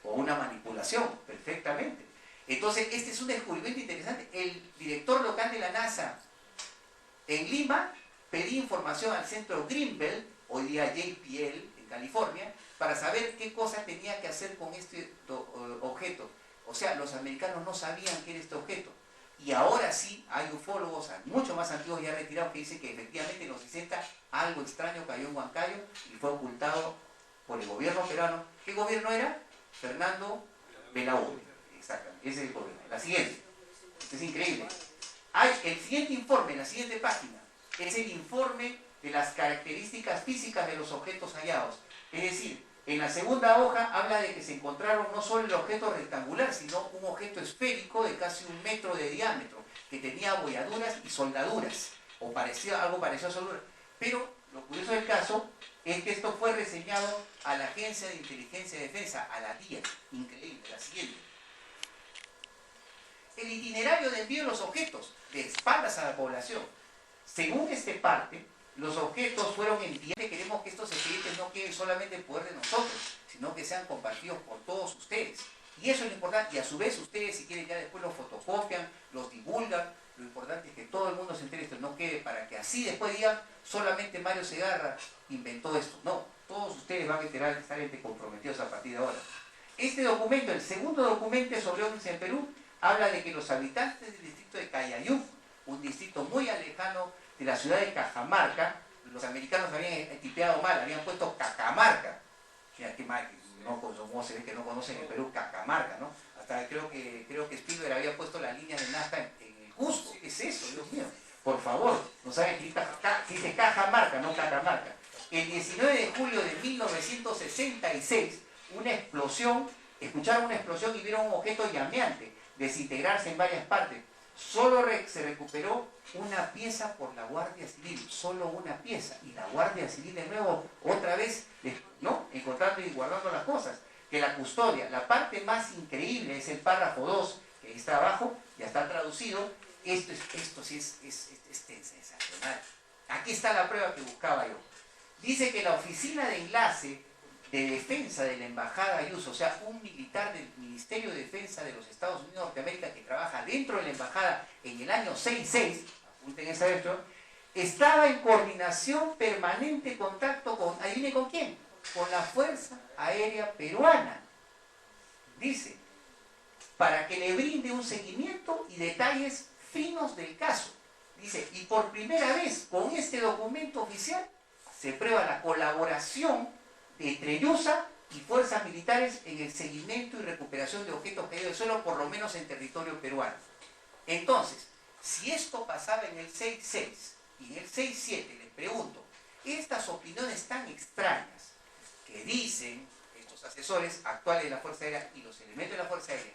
o una manipulación, perfectamente. Entonces, este es un descubrimiento interesante. El director local de la NASA en Lima pedía información al centro Greenbelt, hoy día JPL, en California, para saber qué cosa tenía que hacer con este objeto. O sea, los americanos no sabían qué era este objeto. Y ahora sí hay ufólogos mucho más antiguos ya retirados que dicen que efectivamente en los 60 algo extraño cayó en Huancayo y fue ocultado por el gobierno peruano. ¿Qué gobierno era? Fernando Belaúnde. Exactamente, ese es el gobierno. La siguiente. Esto es increíble. Hay el siguiente informe, en la siguiente página, es el informe de las características físicas de los objetos hallados. Es decir, en la segunda hoja habla de que se encontraron no solo el objeto rectangular, sino un objeto esférico de casi 1 metro de diámetro, que tenía abolladuras y soldaduras, o algo parecido a soldaduras. Pero lo curioso del caso es que esto fue reseñado a la Agencia de Inteligencia de Defensa, a la DIA. Increíble, la siguiente. El itinerario de envío de los objetos, de espaldas a la población. Según este parte, los objetos fueron enviados. Queremos que estos expedientes no queden solamente en poder de nosotros, sino que sean compartidos por todos ustedes. Y eso es lo importante. Y a su vez ustedes, si quieren, ya después los fotocopian, los divulgan. Lo importante es que todo el mundo se entere esto, no quede para que así después digan solamente Mario Segarra inventó esto. No, todos ustedes van a estar comprometidos a partir de ahora. Este documento, el segundo documento sobre ovnis en Perú, habla de que los habitantes del distrito de Cayayú, un distrito muy alejano de la ciudad de Cajamarca, los americanos habían tipeado mal, habían puesto Cacamarca. Mira, qué mal, ¿cómo se ve que no conocen el Perú Cacamarca, ¿no? Hasta creo que Spielberg había puesto la línea de Nazca en el Cusco. ¿Qué es eso, Dios mío? Por favor, no saben que dice Cajamarca, no Cacamarca. El 19 de julio de 1966, una explosión, escucharon una explosión y vieron un objeto llameante desintegrarse en varias partes. Solo se recuperó una pieza por la Guardia Civil, solo una pieza. Y la Guardia Civil de nuevo, otra vez, ¿no? Encontrando y guardando las cosas. Que la custodia, la parte más increíble es el párrafo 2, que ahí está abajo, ya está traducido. Esto sí es sensacional. Aquí está la prueba que buscaba yo. Dice que la oficina de enlace de defensa de la embajada Ayuso, o sea, un militar del Ministerio de Defensa de los Estados Unidos de Norteamérica que trabaja dentro de la embajada en el año 66, apunten esa esto, estaba en coordinación permanente, contacto con, adivine con quién, con la Fuerza Aérea Peruana. Dice, para que le brinde un seguimiento y detalles finos del caso. Dice, y por primera vez con este documento oficial se prueba la colaboración entre Yusa y fuerzas militares en el seguimiento y recuperación de objetos caídos del suelo, por lo menos en territorio peruano. Entonces, si esto pasaba en el 6.6 y en el 6.7, les pregunto, estas opiniones tan extrañas que dicen estos asesores actuales de la Fuerza Aérea y los elementos de la Fuerza Aérea,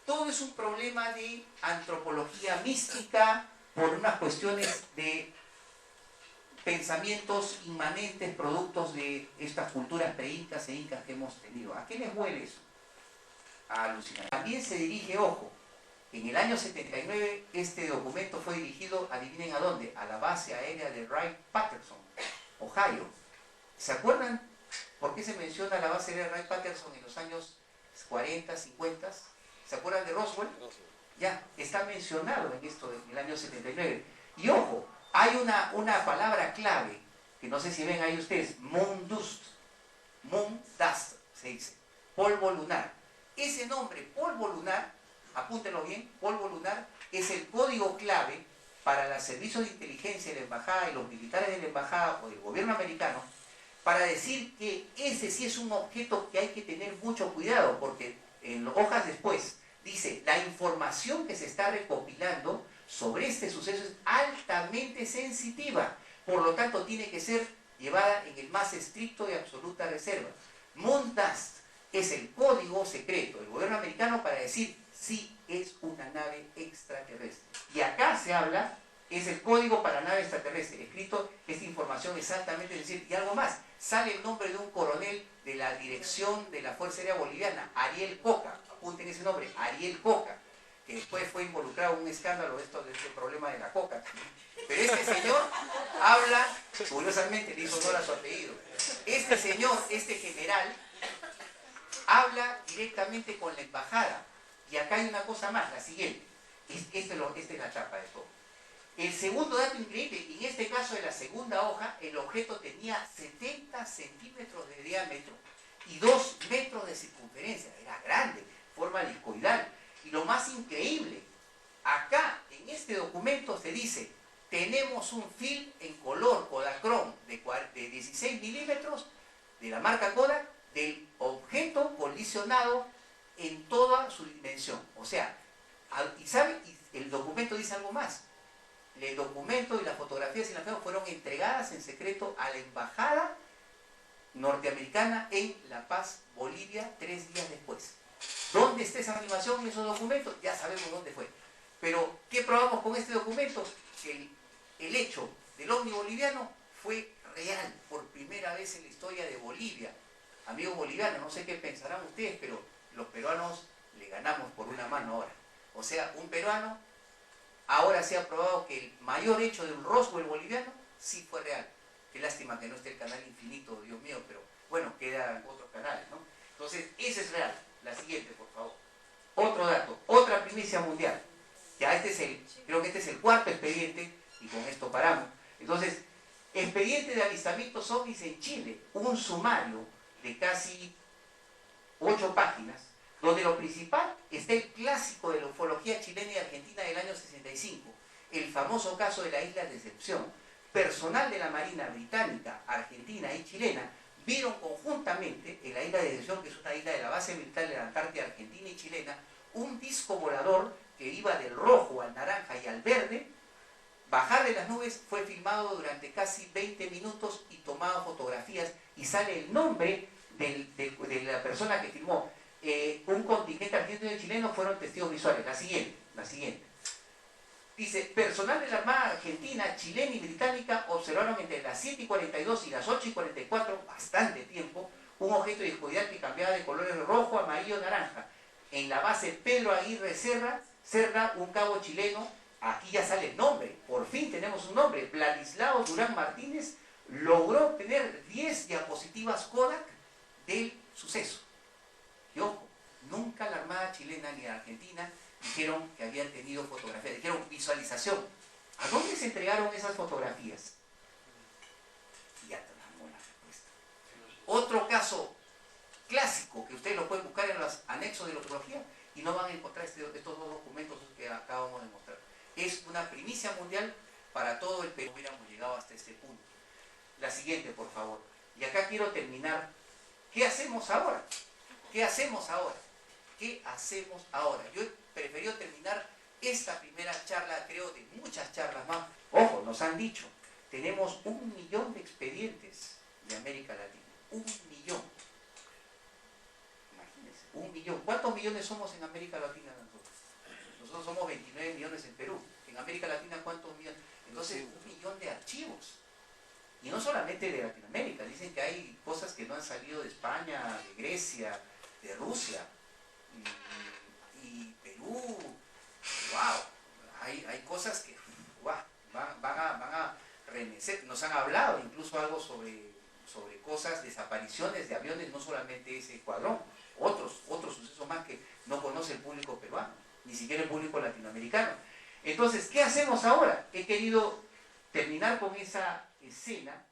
todo es un problema de antropología mística por unas cuestiones de pensamientos inmanentes, productos de estas culturas pre-incas e incas que hemos tenido. ¿A qué les huele eso? A alucinación. También se dirige, ojo, en el año 79 este documento fue dirigido, adivinen a dónde, a la base aérea de Wright-Patterson, Ohio. ¿Se acuerdan por qué se menciona la base aérea de Wright-Patterson en los años 40, 50? ¿Se acuerdan de Roswell? Ya, está mencionado en esto del año 79. Y ojo, hay una palabra clave, que no sé si ven ahí ustedes, moon dust, se dice, polvo lunar. Ese nombre, polvo lunar, apúntenlo bien, polvo lunar, es el código clave para los servicios de inteligencia de la embajada y los militares de la embajada o del gobierno americano, para decir que ese sí es un objeto que hay que tener mucho cuidado, porque en hojas después dice, la información que se está recopilando sobre este suceso es altamente sensitiva, por lo tanto tiene que ser llevada en el más estricto y absoluta reserva. Moon dust es el código secreto del gobierno americano para decir si es una nave extraterrestre. Y acá se habla, es el código para nave extraterrestre, escrito esta información exactamente, es decir, y algo más, sale el nombre de un coronel de la dirección de la Fuerza Aérea Boliviana, Ariel Coca, apunten ese nombre, Ariel Coca, que después fue involucrado en un escándalo de este problema de la coca. Pero este señor habla, curiosamente le hizo honor a su apellido, este señor, este general, habla directamente con la embajada. Y acá hay una cosa más, la siguiente. Esta es la chapa de todo. El segundo dato increíble, en este caso de la segunda hoja, el objeto tenía 70 centímetros de diámetro y 2 metros de circunferencia. Era grande, forma discoidal. Y lo más increíble, acá en este documento se dice, tenemos un film en color Kodachrome de 16 milímetros de la marca Kodak del objeto colisionado en toda su dimensión. O sea, y ¿saben? El documento dice algo más. El documento y las fotografías y las fotos fueron entregadas en secreto a la embajada norteamericana en La Paz, Bolivia, 3 días después. ¿Dónde está esa animación y esos documentos? Ya sabemos dónde fue. Pero, ¿qué probamos con este documento? Que el hecho del ovni boliviano fue real, por primera vez en la historia de Bolivia. Amigos bolivianos, no sé qué pensarán ustedes, pero los peruanos le ganamos por una mano ahora. O sea, un peruano, ahora se ha probado que el mayor hecho de un Roswell boliviano sí fue real. Qué lástima que no esté el canal Infinito, Dios mío, pero bueno, quedan otros canales, ¿no? Entonces, ese es real. La siguiente, por favor. Otro dato, otra primicia mundial. Ya creo que este es el cuarto expediente, y con esto paramos. Entonces, expediente de avistamientos ovnis en Chile, un sumario de casi 8 páginas, donde lo principal está el clásico de la ufología chilena y argentina del año 65, el famoso caso de la isla de Decepción. Personal de la Marina británica, argentina y chilena vieron conjuntamente en la isla de Decepción, que es una isla de la base militar de la Antártida argentina y chilena, un disco volador que iba del rojo al naranja y al verde. Bajar de las nubes, fue filmado durante casi 20 minutos y tomado fotografías, y sale el nombre de la persona que filmó. Un contingente argentino y chileno fueron testigos visuales. La siguiente. Dice, personal de la Armada Argentina, chilena y británica observaron entre las 7:42 y las 8:44, bastante tiempo, un objeto discoidal que cambiaba de colores rojo, amarillo, naranja. En la base Pedro Aguirre Serra, un cabo chileno. Aquí ya sale el nombre, por fin tenemos un nombre. Vladislao Durán Martínez logró obtener 10 diapositivas Kodak del suceso. Y ojo, nunca la Armada chilena ni la Argentina dijeron que habían tenido fotografías, dijeron visualización. ¿A dónde se entregaron esas fotografías? Y ya tenemos la respuesta. Otro caso clásico que ustedes lo pueden buscar en los anexos de la ufología y no van a encontrar estos 2 documentos que acabamos de mostrar. Es una primicia mundial para todo el Perú. Hubiéramos llegado hasta este punto. La siguiente, por favor. Y acá quiero terminar. ¿Qué hacemos ahora? ¿Qué hacemos ahora? ¿Qué hacemos ahora? Yo he preferido terminar esta primera charla, creo, de muchas charlas más. Ojo, nos han dicho, tenemos 1 millón de expedientes de América Latina. 1 millón. Imagínense, 1 millón. ¿Cuántos millones somos en América Latina nosotros? Nosotros somos 29 millones en Perú. En América Latina, ¿cuántos millones? Entonces, 1 millón de archivos. Y no solamente de Latinoamérica. Dicen que hay cosas que no han salido de España, de Grecia, de Rusia. Y Perú, wow, hay cosas que wow, van a remecer. Nos han hablado incluso algo sobre cosas, desapariciones de aviones, no solamente ese escuadrón, otros sucesos más que no conoce el público peruano, ni siquiera el público latinoamericano. Entonces, ¿qué hacemos ahora? He querido terminar con esa escena